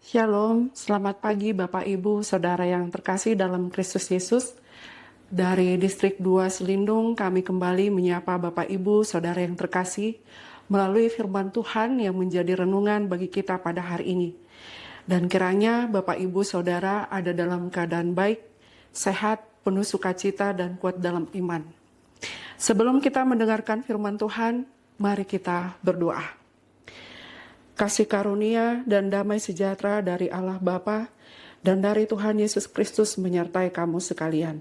Shalom, selamat pagi Bapak Ibu, Saudara yang terkasih dalam Kristus Yesus. Dari Distrik 2 Selindung, kami kembali menyapa Bapak Ibu, Saudara yang terkasih, melalui firman Tuhan yang menjadi renungan bagi kita pada hari ini. Dan kiranya Bapak Ibu, Saudara ada dalam keadaan baik, sehat, penuh sukacita, dan kuat dalam iman. Sebelum kita mendengarkan firman Tuhan, mari kita berdoa. Kasih karunia dan damai sejahtera dari Allah Bapa dan dari Tuhan Yesus Kristus menyertai kamu sekalian.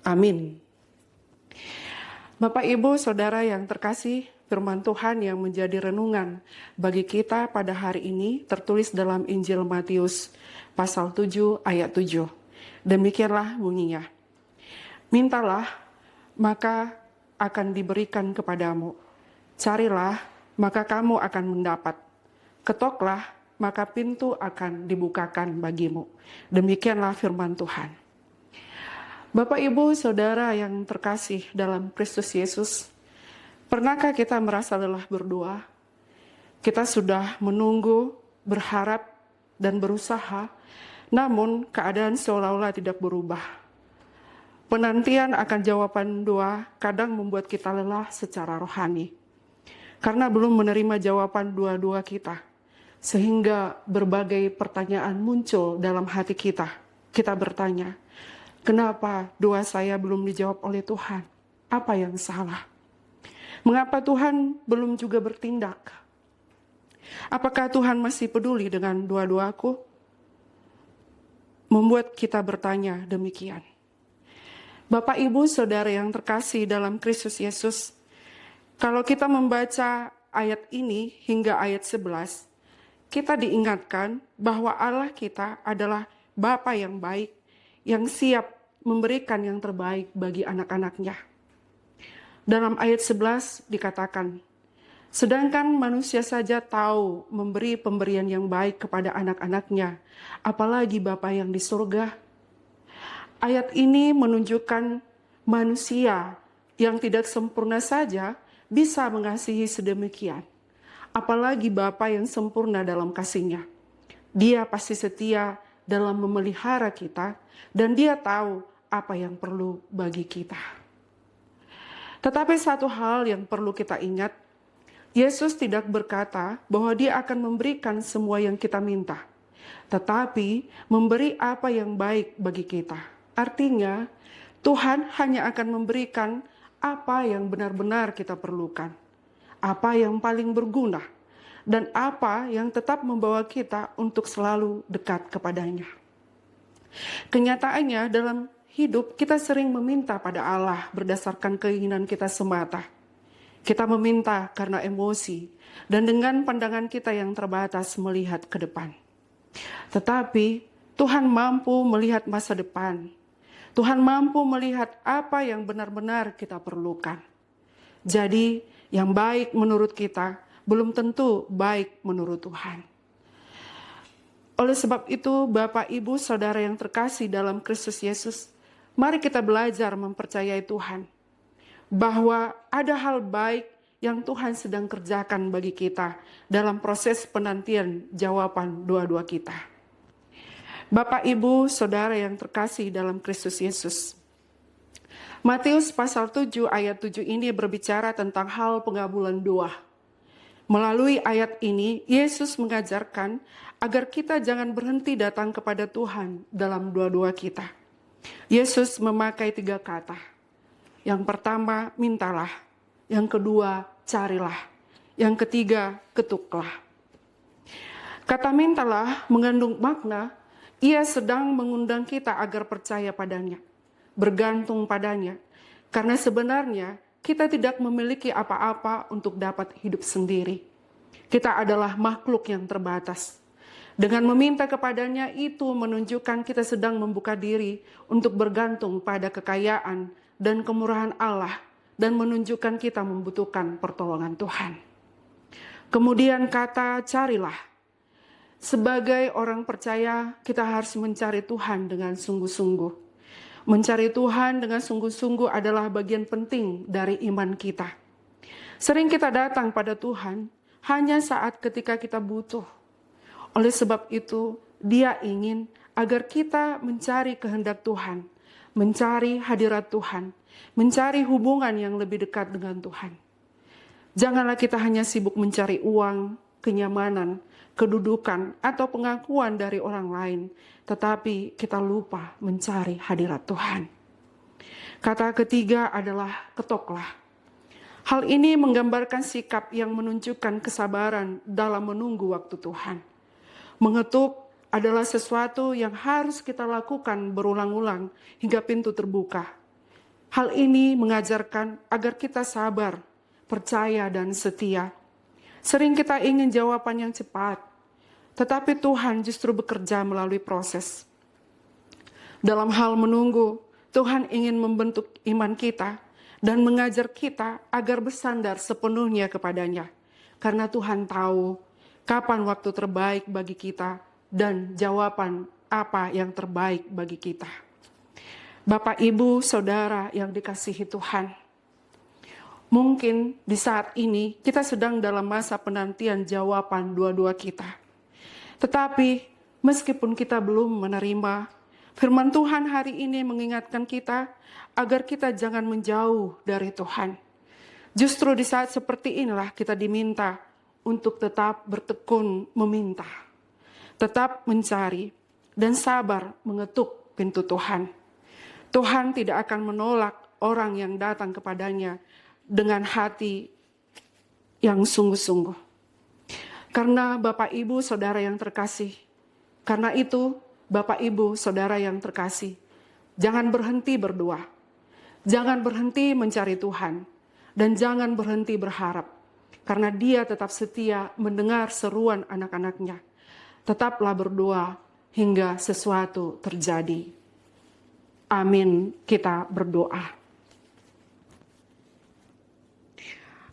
Amin. Bapak, Ibu, Saudara yang terkasih, firman Tuhan yang menjadi renungan bagi kita pada hari ini tertulis dalam Injil Matius pasal 7 ayat 7. Demikianlah bunyinya. Mintalah, maka akan diberikan kepadamu. Carilah, maka kamu akan mendapat. Ketoklah, maka pintu akan dibukakan bagimu. Demikianlah firman Tuhan. Bapak, Ibu, Saudara yang terkasih dalam Kristus Yesus, pernahkah kita merasa lelah berdoa? Kita sudah menunggu, berharap, dan berusaha, namun keadaan seolah-olah tidak berubah. Penantian akan jawaban doa kadang membuat kita lelah secara rohani, karena belum menerima jawaban doa-doa kita. Sehingga berbagai pertanyaan muncul dalam hati kita. Kita bertanya, kenapa doa saya belum dijawab oleh Tuhan? Apa yang salah? Mengapa Tuhan belum juga bertindak? Apakah Tuhan masih peduli dengan doa-doaku? Membuat kita bertanya demikian. Bapak, Ibu, Saudara yang terkasih dalam Kristus Yesus, kalau kita membaca ayat ini hingga ayat 11, kita diingatkan bahwa Allah kita adalah Bapa yang baik, yang siap memberikan yang terbaik bagi anak-anaknya. Dalam ayat 11 dikatakan, sedangkan manusia saja tahu memberi pemberian yang baik kepada anak-anaknya, apalagi Bapa yang di surga. Ayat ini menunjukkan manusia yang tidak sempurna saja bisa mengasihi sedemikian. Apalagi Bapa yang sempurna dalam kasih-Nya. Dia pasti setia dalam memelihara kita dan Dia tahu apa yang perlu bagi kita. Tetapi satu hal yang perlu kita ingat, Yesus tidak berkata bahwa Dia akan memberikan semua yang kita minta, tetapi memberi apa yang baik bagi kita. Artinya, Tuhan hanya akan memberikan apa yang benar-benar kita perlukan. Apa yang paling berguna, dan apa yang tetap membawa kita untuk selalu dekat kepadanya. Kenyataannya dalam hidup kita sering meminta pada Allah berdasarkan keinginan kita semata. Kita meminta karena emosi dan dengan pandangan kita yang terbatas melihat ke depan. Tetapi Tuhan mampu melihat masa depan. Tuhan mampu melihat apa yang benar-benar kita perlukan. Jadi, yang baik menurut kita belum tentu baik menurut Tuhan. Oleh sebab itu, Bapak, Ibu, Saudara yang terkasih dalam Kristus Yesus, mari kita belajar mempercayai Tuhan. Bahwa ada hal baik yang Tuhan sedang kerjakan bagi kita dalam proses penantian jawaban doa-doa kita. Bapak, Ibu, Saudara yang terkasih dalam Kristus Yesus, Matius pasal 7 ayat 7 ini berbicara tentang hal pengabulan doa. Melalui ayat ini, Yesus mengajarkan agar kita jangan berhenti datang kepada Tuhan dalam doa-doa kita. Yesus memakai 3 kata. Yang pertama, mintalah. Yang kedua, carilah. Yang ketiga, ketuklah. Kata mintalah mengandung makna, Ia sedang mengundang kita agar percaya padanya. Bergantung padanya, karena sebenarnya kita tidak memiliki apa-apa untuk dapat hidup sendiri. Kita adalah makhluk yang terbatas. Dengan meminta kepadanya itu menunjukkan kita sedang membuka diri untuk bergantung pada kekayaan dan kemurahan Allah dan menunjukkan kita membutuhkan pertolongan Tuhan. Kemudian kata carilah. Sebagai orang percaya kita harus mencari Tuhan dengan sungguh-sungguh. Mencari Tuhan dengan sungguh-sungguh adalah bagian penting dari iman kita. Sering kita datang pada Tuhan hanya saat ketika kita butuh. Oleh sebab itu, Dia ingin agar kita mencari kehendak Tuhan, mencari hadirat Tuhan, mencari hubungan yang lebih dekat dengan Tuhan. Janganlah kita hanya sibuk mencari uang, kenyamanan, kedudukan, atau pengakuan dari orang lain, tetapi kita lupa mencari hadirat Tuhan. Kata ketiga adalah ketoklah. Hal ini menggambarkan sikap yang menunjukkan kesabaran dalam menunggu waktu Tuhan. Mengetuk adalah sesuatu yang harus kita lakukan berulang-ulang hingga pintu terbuka. Hal ini mengajarkan agar kita sabar, percaya, dan setia. Sering kita ingin jawaban yang cepat, tetapi Tuhan justru bekerja melalui proses. Dalam hal menunggu, Tuhan ingin membentuk iman kita dan mengajar kita agar bersandar sepenuhnya kepadanya. Karena Tuhan tahu kapan waktu terbaik bagi kita dan jawaban apa yang terbaik bagi kita. Bapak, Ibu, Saudara yang dikasihi Tuhan, mungkin di saat ini kita sedang dalam masa penantian jawaban doa-doa kita. Tetapi meskipun kita belum menerima, firman Tuhan hari ini mengingatkan kita agar kita jangan menjauh dari Tuhan. Justru di saat seperti inilah kita diminta untuk tetap bertekun meminta, tetap mencari, dan sabar mengetuk pintu Tuhan. Tuhan tidak akan menolak orang yang datang kepadanya dengan hati yang sungguh-sungguh. Karena Bapak, Ibu, Saudara yang terkasih, karena itu Bapak, Ibu, Saudara yang terkasih, jangan berhenti berdoa, jangan berhenti mencari Tuhan, dan jangan berhenti berharap, karena Dia tetap setia mendengar seruan anak-anaknya. Tetaplah berdoa hingga sesuatu terjadi. Amin. Kita berdoa.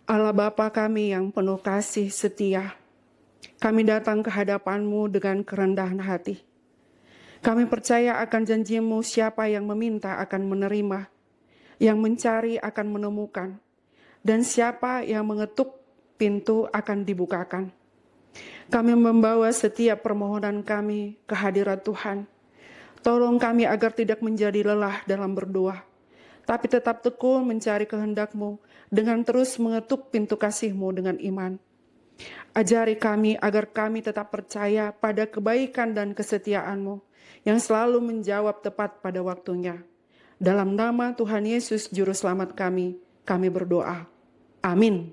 Allah Bapa kami yang penuh kasih setia, kami datang ke hadapan-Mu dengan kerendahan hati. Kami percaya akan janji-Mu, siapa yang meminta akan menerima, yang mencari akan menemukan, dan siapa yang mengetuk pintu akan dibukakan. Kami membawa setiap permohonan kami ke hadirat Tuhan. Tolong kami agar tidak menjadi lelah dalam berdoa, tapi tetap tekun mencari kehendak-Mu dengan terus mengetuk pintu kasih-Mu dengan iman. Ajari kami agar kami tetap percaya pada kebaikan dan kesetiaan-Mu yang selalu menjawab tepat pada waktunya. Dalam nama Tuhan Yesus Juru Selamat kami berdoa. Amin.